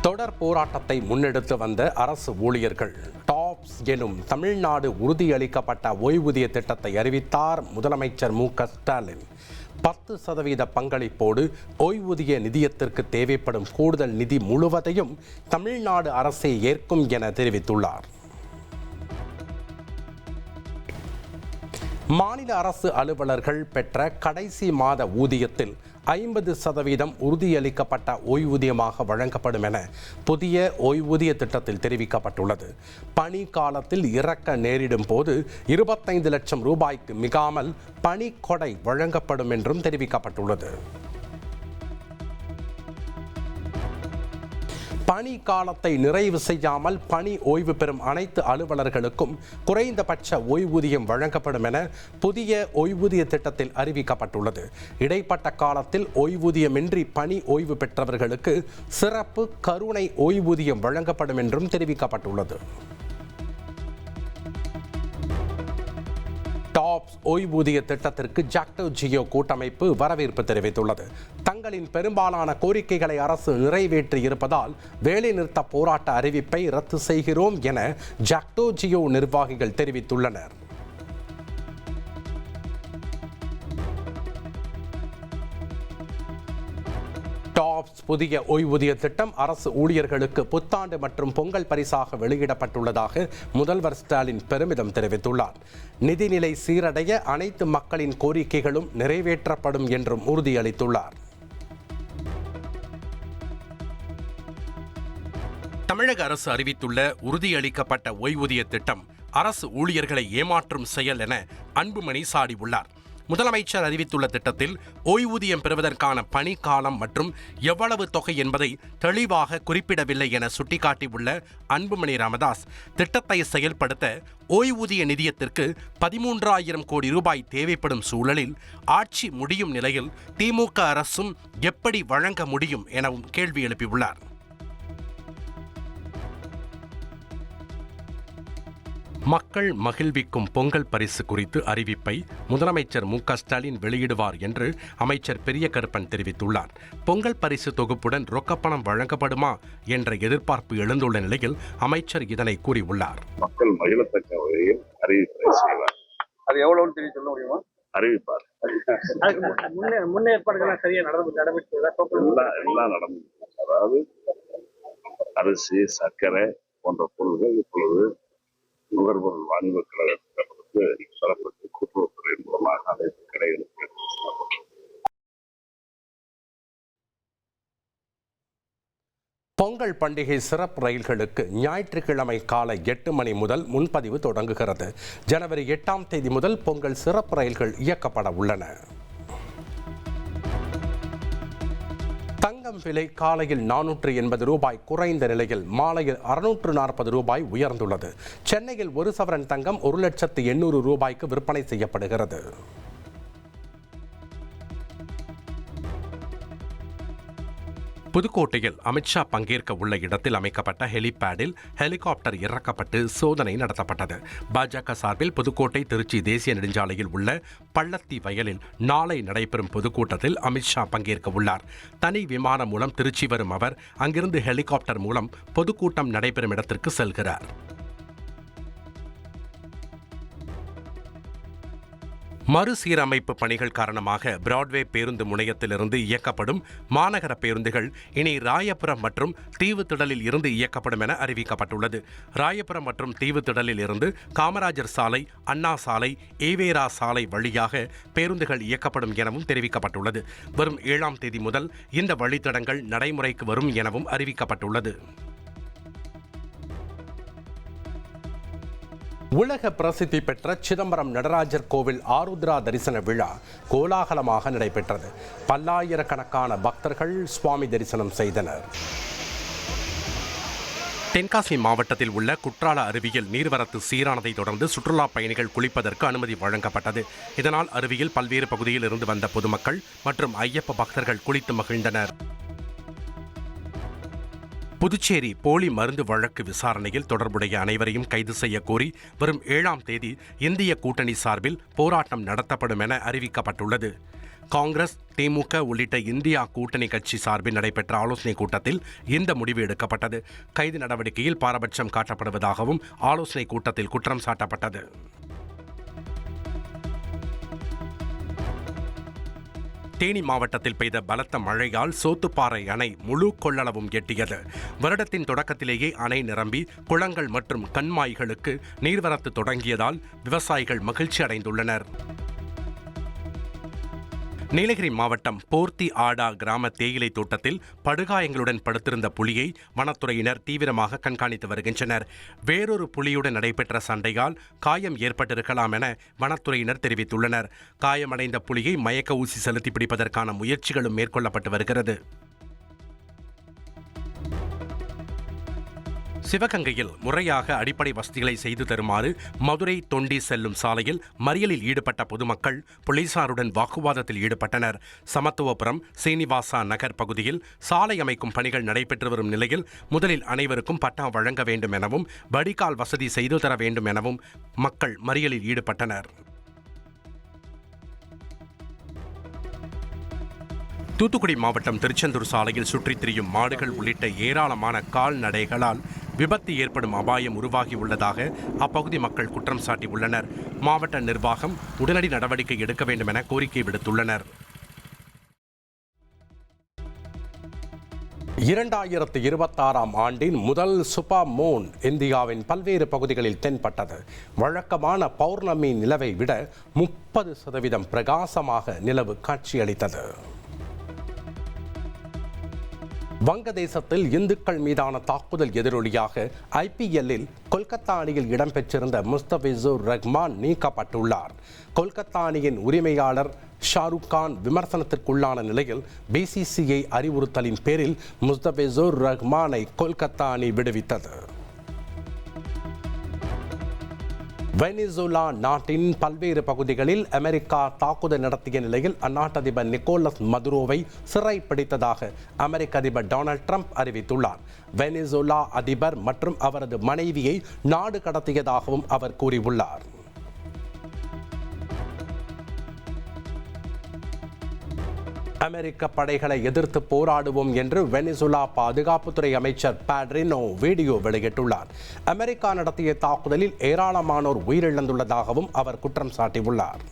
தொடர் போராட்டத்தை முன்னெடுத்து வந்த அரசு ஊழியர்கள் டாப்ஸ் எனும் தமிழ்நாடு உறுதியளிக்கப்பட்ட ஓய்வூதிய திட்டத்தை அறிவித்தார் முதலமைச்சர் மு.க.ஸ்டாலின். 10% பங்களிப்போடு ஓய்வூதிய நிதியத்திற்கு தேவைப்படும் கூடுதல் நிதி முழுவதையும் தமிழ்நாடு அரசே ஏற்கும் என தெரிவித்துள்ளார். மாநில அரசு அலுவலர்கள் பெற்ற கடைசி மாத ஊதியத்தில் 50% உறுதியளிக்கப்பட்ட ஓய்வூதியமாக வழங்கப்படும் என புதிய ஓய்வூதிய திட்டத்தில் தெரிவிக்கப்பட்டுள்ளது. பணி காலத்தில் இறக்க நேரிடும் போது 25 லட்சம் ரூபாய்க்கு மிகாமல் பணி கொடை வழங்கப்படும் என்றும் தெரிவிக்கப்பட்டுள்ளது. பணி காலத்தை நிறைவு செய்யாமல் பணி ஓய்வு பெறும் அனைத்து அலுவலர்களுக்கும் குறைந்தபட்ச ஓய்வூதியம் வழங்கப்படும் என புதிய ஓய்வூதிய திட்டத்தில் அறிவிக்கப்பட்டுள்ளது. இடைப்பட்ட காலத்தில் ஓய்வூதியமின்றி பணி ஓய்வு பெற்றவர்களுக்கு சிறப்பு கருணை ஓய்வூதியம் வழங்கப்படும் என்றும் தெரிவிக்கப்பட்டுள்ளது. டாப்ஸ் ஓய்வூதிய திட்டத்திற்கு ஜாக்டோ ஜியோ கூட்டமைப்பு வரவேற்பு தெரிவித்துள்ளது. தங்களின் பெரும்பாலான கோரிக்கைகளை அரசு நிறைவேற்றி இருப்பதால் வேலைநிறுத்த போராட்ட அறிவிப்பை ரத்து செய்கிறோம் என ஜாக்டோ ஜியோ நிர்வாகிகள் தெரிவித்துள்ளனர். டாப்ஸ் புதிய ஓய்வூதிய திட்டம் அரசு ஊழியர்களுக்கு புத்தாண்டு மற்றும் பொங்கல் பரிசாக வெளியிடப்பட்டுள்ளதாக முதல்வர் ஸ்டாலின் பெருமிதம் தெரிவித்துள்ளார். நிதிநிலை சீரடைய அனைத்து மக்களின் கோரிக்கைகளும் நிறைவேற்றப்படும் என்றும் உறுதியளித்துள்ளார். தமிழக அரசு அறிவித்துள்ள உறுதியளிக்கப்பட்ட ஓய்வூதிய திட்டம் அரசு ஊழியர்களை ஏமாற்றும் செயல் என அன்புமணி சாடியுள்ளார். முதலமைச்சர் அறிவித்துள்ள திட்டத்தில் ஓய்வூதியம் பெறுவதற்கான பணி காலம் மற்றும் எவ்வளவு தொகை என்பதை தெளிவாக குறிப்பிடவில்லை என சுட்டிக்காட்டியுள்ள அன்புமணி ராமதாஸ், திட்டத்தை செயல்படுத்த ஓய்வூதிய நிதியத்திற்கு 13,000 கோடி ரூபாய் தேவைப்படும் சூழலில் ஆட்சி முடியும் நிலையில் திமுக அரசும் எப்படி வழங்க முடியும் எனவும் கேள்வி எழுப்பியுள்ளார். மக்கள் மகிழ்விக்கும் பொங்கல் பரிசு குறித்து அறிவிப்பை முதலமைச்சர் மு.க.ஸ்டாலின் வெளியிடுவார் என்று அமைச்சர் பெரிய கருப்பன் தெரிவித்துள்ளார். பொங்கல் பரிசு தொகுப்புடன் ரொக்கப்பணம் வழங்கப்படுமா என்ற எதிர்பார்ப்பு எழுந்துள்ள நிலையில் அமைச்சர் இதனை கூறியுள்ளார். மக்கள் மகிழத்தக்க வகையில் அறிவிப்பை செய்வார். அது எவ்வளவு தெரியும் சொல்ல முடியுமா? அறிவிப்பார். முன்னேற்பாடுகள் சரியா எல்லாம் நடந்து, அதாவது அரிசி, சர்க்கரை போன்ற பொருள்கள் இப்பொழுது நுகர்பொருள் வாணிப கழகத்திற்கு தரப்பட்டு கூட்டுறவுத்துறை மூலமாக அனைத்து கடைகளுக்கு. பொங்கல் பண்டிகை சிறப்பு ரயில்களுக்கு ஞாயிற்றுக்கிழமை காலை 8 மணி முதல் முன்பதிவு தொடங்குகிறது. ஜனவரி 8ஆம் தேதி முதல் பொங்கல் சிறப்பு ரயில்கள் இயக்கப்பட உள்ளன. தங்கம் விலை காலையில் 480 ரூபாய் குறைந்த நிலையில் மாலையில் 640 ரூபாய் உயர்ந்துள்ளது. சென்னையில் 1 சவரன் தங்கம் 1,800,000 ரூபாய்க்கு விற்பனை செய்யப்படுகிறது. புதுக்கோட்டையில் அமித்ஷா பங்கேற்க உள்ள இடத்தில் அமைக்கப்பட்ட ஹெலிபேடில் ஹெலிகாப்டர் இறக்கப்பட்டு சோதனை நடத்தப்பட்டது. பாஜக சார்பில் புதுக்கோட்டை திருச்சி தேசிய நெடுஞ்சாலையில் உள்ள பள்ளத்தி வயலில் நாளை நடைபெறும் பொதுக்கூட்டத்தில் அமித்ஷா பங்கேற்க உள்ளார். தனி விமானம் மூலம் திருச்சி வரும் அவர் அங்கிருந்து ஹெலிகாப்டர் மூலம் பொதுக்கூட்டம் நடைபெறும் இடத்திற்கு செல்கிறார். மறுசீரமைப்பு பணிகள் காரணமாக பிராட்வே பேருந்து முனையத்திலிருந்து இயக்கப்படும் மாநகர பேருந்துகள் இனி ராயபுரம் மற்றும் தீவுத்திடலில் இருந்து இயக்கப்படும் என அறிவிக்கப்பட்டுள்ளது. ராயபுரம் மற்றும் தீவுத்திடலில் இருந்து காமராஜர் சாலை, அண்ணா சாலை, ஈவேரா சாலை வழியாக பேருந்துகள் இயக்கப்படும் எனவும் தெரிவிக்கப்பட்டுள்ளது. வரும் 7ஆம் தேதி முதல் இந்த வழித்தடங்கள் நடைமுறைக்கு வரும் எனவும் அறிவிக்கப்பட்டுள்ளது. உலக பிரசித்தி பெற்ற சிதம்பரம் நடராஜர் கோவில் ஆருத்ரா தரிசன விழா கோலாகலமாக நடைபெற்றது. பல்லாயிரக்கணக்கான பக்தர்கள் சுவாமி தரிசனம் செய்தனர். தென்காசி மாவட்டத்தில் உள்ள குற்றால அருவியில் நீர்வரத்து சீரானதை தொடர்ந்து சுற்றுலா பயணிகள் குளிப்பதற்கு அனுமதி வழங்கப்பட்டது. இதனால் அருவியில் பல்வேறு பகுதியில் இருந்து வந்த பொதுமக்கள் மற்றும் ஐயப்ப பக்தர்கள் குளித்து மகிழ்ந்தனர். புதுச்சேரி போலி மருந்து வழக்கு விசாரணையில் தொடர்புடைய அனைவரையும் கைது செய்ய கோரி வரும் 7ஆம் தேதி இந்திய கூட்டணி சார்பில் போராட்டம் நடத்தப்படும் என அறிவிக்கப்பட்டுள்ளது. காங்கிரஸ், திமுக உள்ளிட்ட இந்தியா கூட்டணி கட்சி சார்பில் நடைபெற்ற ஆலோசனைக் கூட்டத்தில் இந்த முடிவு எடுக்கப்பட்டது. கைது நடவடிக்கையில் பாரபட்சம் காட்டப்படுவதாகவும் ஆலோசனைக் கூட்டத்தில் குற்றம் சாட்டப்பட்டது. தேனி மாவட்டத்தில் பெய்த பலத்த மழையால் சோத்துப்பாறை அணை முழு கொள்ளளவும் எட்டியது. வருடத்தின் தொடக்கத்திலேயே அணை நிரம்பி குளங்கள் மற்றும் கண்மாய்களுக்கு நீர்வரத்து தொடங்கியதால் விவசாயிகள் மகிழ்ச்சி அடைந்துள்ளனர். நீலகிரி மாவட்டம் போர்த்தி ஆடா கிராம தேயிலை தோட்டத்தில் படுகாயங்களுடன் படுத்திருந்த புலியை வனத்துறையினர் தீவிரமாக கண்காணித்து வருகின்றனர். வேறொரு புலியுடன் நடைபெற்ற சண்டையால் காயம் ஏற்பட்டிருக்கலாம் என வனத்துறையினர் தெரிவித்துள்ளனர். காயமடைந்த புலியை மயக்க ஊசி செலுத்தி பிடிப்பதற்கான முயற்சிகளும் மேற்கொள்ளப்பட்டு வருகிறது. சிவகங்கையில் முறையாக அடிப்படை வசதிகளை செய்து தருமாறு மதுரை தொண்டி செல்லும் சாலையில் மறியலில் ஈடுபட்ட பொதுமக்கள் போலீசாருடன் வாக்குவாதத்தில் ஈடுபட்டனர். சமத்துவபுரம் சீனிவாசா நகர் பகுதியில் சாலை அமைக்கும் பணிகள் நடைபெற்று வரும் நிலையில் முதலில் அனைவருக்கும் பட்டா வழங்க வேண்டும் எனவும் வடிகால் வசதி செய்து தர வேண்டும் எனவும் மக்கள் மறியலில் ஈடுபட்டனர். தூத்துக்குடி மாவட்டம் திருச்செந்தூர் சாலையில் சுற்றித் திரியும் மாடுகள் உள்ளிட்ட ஏராளமான கால்நடைகளால் விபத்து ஏற்படும் அபாயம் உருவாகியுள்ளதாக அப்பகுதி மக்கள் குற்றம் சாட்டியுள்ளனர். மாவட்ட நிர்வாகம் உடனடி நடவடிக்கை எடுக்க வேண்டும் என கோரிக்கை விடுத்துள்ளனர். 2026ஆம் ஆண்டின் முதல் சூப்பர் மூன் இந்தியாவின் பல்வேறு பகுதிகளில் தென்பட்டது. வழக்கமான பௌர்ணமி நிலவை விட 30% பிரகாசமாக நிலவு காட்சியளித்தது. வங்கதேசத்தில் இந்துக்கள் மீதான தாக்குதல் எதிரொலியாக IPLலில் கொல்கத்தா அணியில் இடம்பெற்றிருந்த முஸ்தபிசுர் ரஹ்மான் நீக்கப்பட்டுள்ளார். கொல்கத்தா அணியின் உரிமையாளர் ஷாருக் கான் விமர்சனத்திற்குள்ளான நிலையில் BCCI அறிவுறுத்தலின் பேரில் முஸ்தபிசுர் ரஹ்மானை கொல்கத்தா அணி விடுவித்தது. வெனிசுலா நாட்டின் பல்வேறு பகுதிகளில் அமெரிக்கா தாக்குதல் நடத்திய நிலையில் அந்நாட்டு அதிபர் நிக்கோலஸ் மதுரோவை சிறைப்பிடித்ததாக அமெரிக்க அதிபர் டொனால்ட் ட்ரம்ப் அறிவித்துள்ளார். வெனிசுலா அதிபர் மற்றும் அவரது மனைவியை நாடு கடத்தியதாகவும் அவர் கூறியுள்ளார். அமெரிக்க படைகளை எதிர்த்து போராடுவோம் என்று வெனிசுலா பாதுகாப்புத்துறை அமைச்சர் பாட்ரினோ வீடியோ வெளியிட்டுள்ளார். அமெரிக்கா நடத்திய தாக்குதலில் ஏராளமானோர் உயிரிழந்துள்ளதாகவும் அவர் குற்றம் சாட்டியுள்ளார்.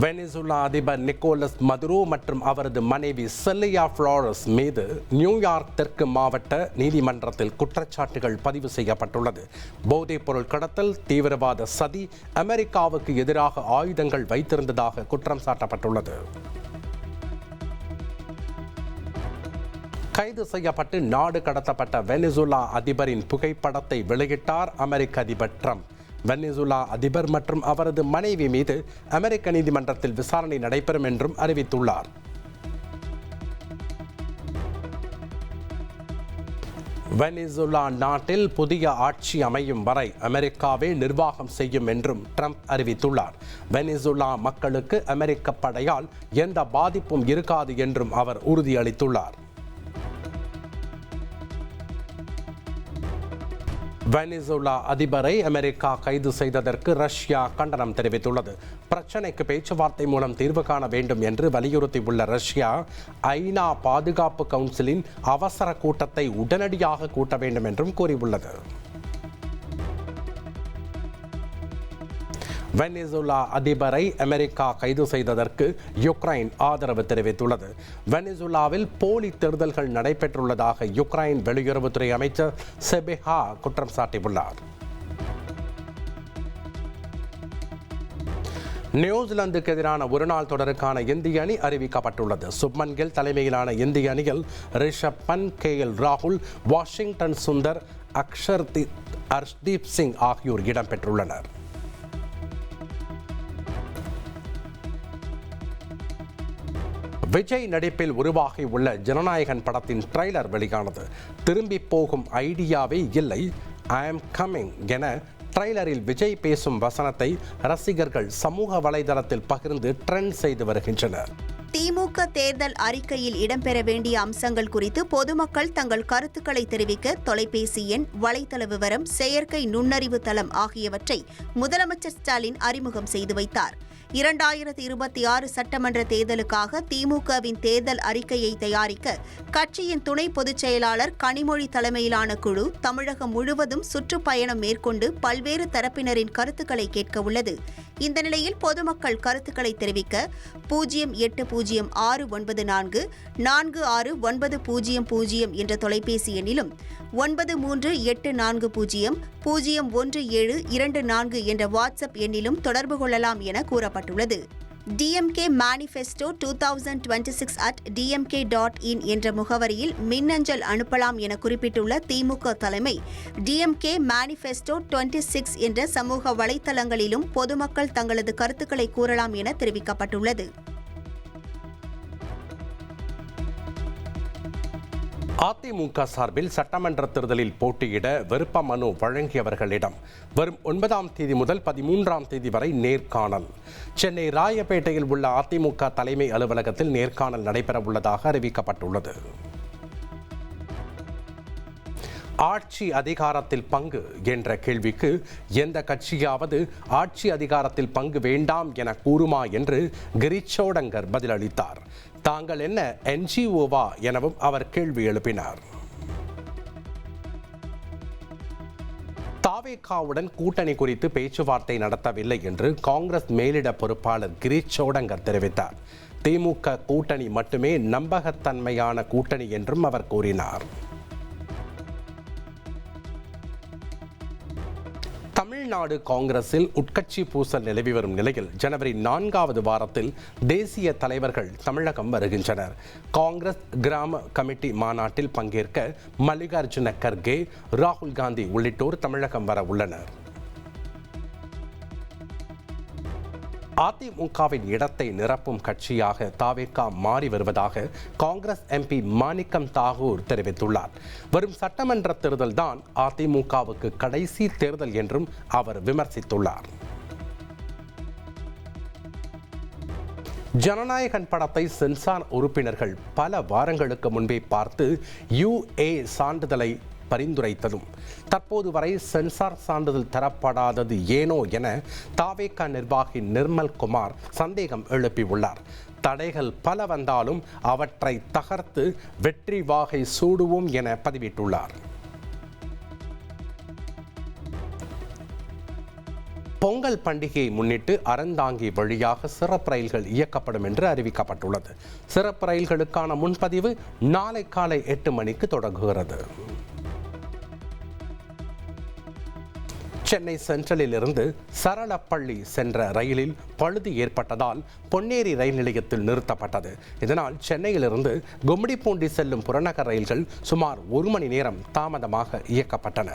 வெனிசுலா அதிபர் நிக்கோலஸ் மதுரோ மற்றும் அவரது மனைவி செலியா ஃப்ளோரஸ் மீது நியூயார்க் தெற்கு மாவட்ட நீதிமன்றத்தில் குற்றச்சாட்டுகள் பதிவு செய்யப்பட்டுள்ளது. போதைப்பொருள் கடத்தல், தீவிரவாத சதி, அமெரிக்காவுக்கு எதிராக ஆயுதங்கள் வைத்திருந்ததாக குற்றம் சாட்டப்பட்டுள்ளது. கைது செய்யப்பட்டு நாடு கடத்தப்பட்ட வெனிசுலா அதிபரின் புகைப்படத்தை வெளியிட்டார் அமெரிக்க அதிபர் ட்ரம்ப். வெனிசுலா அதிபர் மற்றும் அவரது மனைவி மீது அமெரிக்க நீதிமன்றத்தில் விசாரணை நடைபெறும் என்றும் அறிவித்துள்ளார். வெனிசுலா நாட்டில் புதிய ஆட்சி அமையும் வரை அமெரிக்காவே நிர்வாகம் செய்யும் என்றும் ட்ரம்ப் அறிவித்துள்ளார். வெனிசுலா மக்களுக்கு அமெரிக்க படையால் எந்த பாதிப்பும் இருக்காது என்றும் அவர் உறுதியளித்துள்ளார். வெனிசுலா அதிபரை அமெரிக்கா கைது செய்ததற்கு ரஷ்யா கண்டனம் தெரிவித்துள்ளது. பிரச்சினைக்கு பேச்சுவார்த்தை மூலம் தீர்வு காண வேண்டும் என்று வலியுறுத்தியுள்ள ரஷ்யா ஐநா பாதுகாப்பு கவுன்சிலின் அவசர கூட்டத்தை உடனடியாக கூட்ட வேண்டும் என்றும் கூறியுள்ளது. வெனிசுலா அதிபரை அமெரிக்கா கைது செய்ததற்கு யுக்ரைன் ஆதரவு தெரிவித்துள்ளது. வெனிசுலாவில் போலி தேர்தல்கள் நடைபெற்றுள்ளதாக யுக்ரைன் வெளியுறவுத்துறை அமைச்சர் செபேஹா குற்றம் சாட்டியுள்ளார். நியூசிலாந்துக்கு எதிரான ஒருநாள் தொடருக்கான இந்திய அணி அறிவிக்கப்பட்டுள்ளது. சுப்மன் கில் தலைமையிலான இந்திய அணியில் ரிஷப் பந்த், KL ராகுல், வாஷிங்டன் சுந்தர், ஹர்ஷ்தீப் சிங் ஆகியோர் இடம்பெற்றுள்ளனர். விஜய் நடிப்பில் உருவாகியுள்ள ஜனநாயகன் படத்தின் ட்ரெய்லர் வெளியானது. திரும்பி போகும் ஐடியாவே இல்லை, ஐ ஆம் கமிங் என ட்ரெய்லரில் விஜய் பேசும் வசனத்தை ரசிகர்கள் சமூக வலைதளத்தில் பகிர்ந்து ட்ரெண்ட் செய்து வருகின்றனர். திமுக தேர்தல் அறிக்கையில் இடம்பெற வேண்டிய அம்சங்கள் குறித்து பொதுமக்கள் தங்கள் கருத்துக்களை தெரிவிக்க தொலைபேசி எண், வலைதள விவரம், செயற்கை நுண்ணறிவு தளம் ஆகியவற்றை முதலமைச்சர் ஸ்டாலின் அறிமுகம் செய்து வைத்தார். 2026 சட்டமன்ற தேர்தலுக்காக திமுகவின் தேர்தல் அறிக்கையை தயாரிக்க கட்சியின் துணை பொதுச் செயலாளர் கனிமொழி தலைமையிலான குழு தமிழகம் முழுவதும் சுற்றுப்பயணம் மேற்கொண்டு பல்வேறு தரப்பினரின் கருத்துக்களை கேட்க உள்ளது. இந்த நிலையில் பொதுமக்கள் கருத்துக்களை தெரிவிக்க 08094-469000 என்ற தொலைபேசி எண்ணிலும் 9384001724 என்ற வாட்ஸ்அப் எண்ணிலும் தொடர்பு கொள்ளலாம் என கூறப்பட்டுள்ளது. DMK Manifesto 2026@dmk.in என்ற முகவரியில் மின்னஞ்சல் அனுப்பலாம் என குறிப்பிட்டுள்ள திமுக தலைமை, DMK Manifesto 26 என்ற சமூக வலைத்தளங்களிலும் பொதுமக்கள் தங்களது கருத்துக்களை கூறலாம் என தெரிவிக்கப்பட்டுள்ளது. அதிமுக சார்பில் சட்டமன்ற தேர்தலில் போட்டியிட விருப்ப மனு வழங்கியவர்களிடம் வரும் 9ஆம் தேதி முதல் 13ஆம் தேதி வரை நேர்காணல். சென்னை ராயப்பேட்டையில் உள்ள அதிமுக தலைமை அலுவலகத்தில் நேர்காணல் நடைபெற உள்ளதாக அறிவிக்கப்பட்டுள்ளது. ஆட்சி அதிகாரத்தில் பங்கு என்ற கேள்விக்கு எந்த கட்சியாவது ஆட்சி அதிகாரத்தில் பங்கு வேண்டாம் என கூறுமா என்று கிரிச்சோடங்கர் பதிலளித்தார். தாங்கள் என்ன NGOவா எனவும் அவர் கேள்வி எழுப்பினார். தாவேகாவுடன் கூட்டணி குறித்து பேச்சுவார்த்தை நடத்தவில்லை என்று காங்கிரஸ் மேலிட பொறுப்பாளர் கிரிச்சோடங்கர் தெரிவித்தார். திமுக கூட்டணி மட்டுமே நம்பகத்தன்மையான கூட்டணி என்றும் அவர் கூறினார். தமிழ்நாடு காங்கிரஸில் உட்கட்சி பூசல் நிலவி வரும் நிலையில் ஜனவரி 4வது வாரத்தில் தேசிய தலைவர்கள் தமிழகம் வருகின்றனர். காங்கிரஸ் கிராம கமிட்டி மாநாட்டில் பங்கேற்க மல்லிகார்ஜுன கர்கே, ராகுல் காந்தி உள்ளிட்டோர் தமிழகம் வர உள்ளனர். அதிமுகவின் இடத்தை நிரப்பும் கட்சியாக தாவேகா மாறி வருவதாக காங்கிரஸ் MP மாணிக்கம் தாகூர் தெரிவித்துள்ளார். வரும் சட்டமன்ற தேர்தல் தான் அதிமுகவுக்கு கடைசி தேர்தல் என்றும் அவர் விமர்சித்துள்ளார். ஜனநாயகன் படத்தை சென்சார் உறுப்பினர்கள் பல வாரங்களுக்கு முன்பே பார்த்து UA சான்றிதழை பரிந்துரைத்ததும் தற்போது வரை சென்சார் சான்றிதழ் தரப்படாதது ஏனோ என தாவேகா நிர்வாகி நிர்மல் குமார் சந்தேகம் எழுப்பியுள்ளார். தடைகள் பல வந்தாலும் அவற்றை தகர்த்து வெற்றி வாகை சூடுவோம் என பதிவிட்டுள்ளார். பொங்கல் பண்டிகையை முன்னிட்டு அறந்தாங்கி வழியாக சிறப்பு ரயில்கள் இயக்கப்படும் என்று அறிவிக்கப்பட்டுள்ளது. சிறப்பு ரயில்களுக்கான முன்பதிவு நாளை காலை 8 மணிக்கு தொடங்குகிறது. சென்னை சென்ட்ரலில் இருந்து சரளப்பள்ளி சென்ற ரயிலில் பழுது ஏற்பட்டதால் பொன்னேரி ரயில் நிலையத்தில் நிறுத்தப்பட்டது. இதனால் சென்னையிலிருந்து கும்மிடிப்பூண்டி செல்லும் புறநகர் ரயில்கள் சுமார் 1 மணி நேரம் தாமதமாக இயக்கப்பட்டன.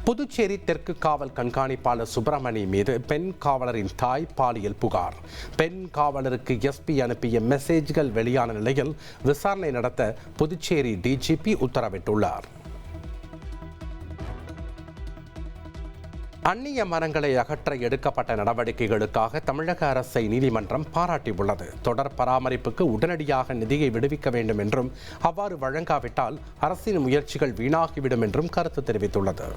புதுச்சேரி தெற்கு காவல் கண்காணிப்பாளர் சுப்பிரமணி மீது பெண் காவலரின் தாய் பாலியல் புகார். பெண் காவலருக்கு SP அனுப்பிய மெசேஜ்கள் வெளியான நிலையில் விசாரணை நடத்த புதுச்சேரி DGP உத்தரவிட்டுள்ளார். அந்நிய மரங்களை அகற்ற எடுக்கப்பட்ட நடவடிக்கைகளுக்காக தமிழக அரசை நீதிமன்றம் பாராட்டியுள்ளது. தொடர் பராமரிப்புக்கு உடனடியாக நிதியை விடுவிக்க வேண்டும் என்றும் அவ்வாறு வழங்காவிட்டால் அரசின் முயற்சிகள் வீணாகிவிடும் என்றும் கருத்து தெரிவித்துள்ளது.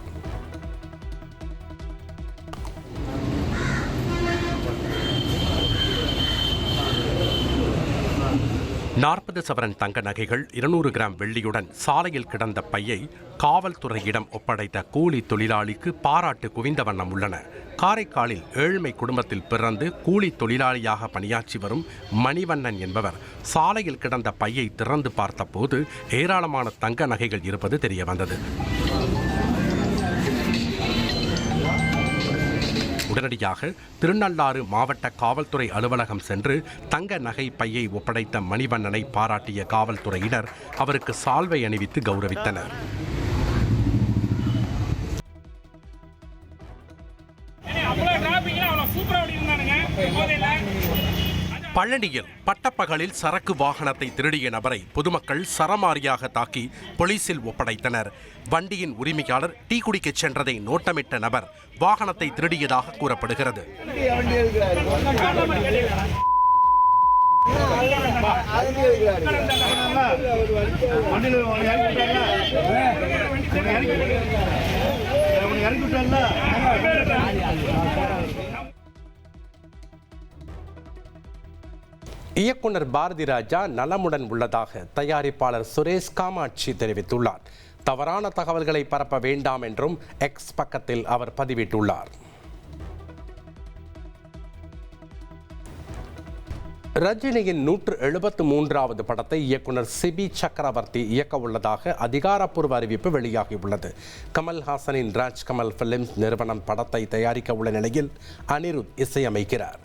நாற்பது சவரன் தங்க நகைகள், 200 கிராம் வெள்ளியுடன் சாலையில் கிடந்த பையை காவல்துறையிடம் ஒப்படைத்த கூலி தொழிலாளிக்கு பாராட்டு குவிந்த வண்ணம் உள்ளன. காரைக்காலில் ஏழ்மை குடும்பத்தில் பிறந்து கூலி தொழிலாளியாக பணியாற்றி வரும் மணிவண்ணன் என்பவர் சாலையில் கிடந்த பையை திறந்து பார்த்தபோது ஏராளமான தங்க நகைகள் இருப்பது தெரியவந்தது. உடனடியாக திருநள்ளாறு மாவட்ட காவல்துறை அலுவலகம் சென்று தங்க நகை பையை ஒப்படைத்த மணிவண்ணனை பாராட்டிய காவல்துறையினர் அவருக்கு சால்வை அணிவித்து கௌரவித்தனர். பழனியில் பட்டப்பகலில் சரக்கு வாகனத்தை திருடிய நபரை பொதுமக்கள் சரமாரியாக தாக்கி போலீசில் ஒப்படைத்தனர். வண்டியின் உரிமையாளர் டீ குடிக்கச் சென்றதை நோட்டமிட்ட நபர் வாகனத்தை திருடியதாக கூறப்படுகிறது. இயக்குனர் பாரதி ராஜா நலமுடன் உள்ளதாக தயாரிப்பாளர் சுரேஷ் காமாட்சி தெரிவித்துள்ளார். தவறான தகவல்களை பரப்ப வேண்டாம் என்றும் எக்ஸ் பக்கத்தில் அவர் பதிவிட்டுள்ளார். ரஜினியின் 173வது படத்தை இயக்குனர் சிபி சக்கரவர்த்தி இயக்க உள்ளதாக அதிகாரப்பூர்வ அறிவிப்பு வெளியாகியுள்ளது. கமல்ஹாசனின் ராஜ்கமல் பிலிம்ஸ் நிறுவனம் படத்தை தயாரிக்க உள்ள நிலையில் அனிருத் இசையமைக்கிறார்.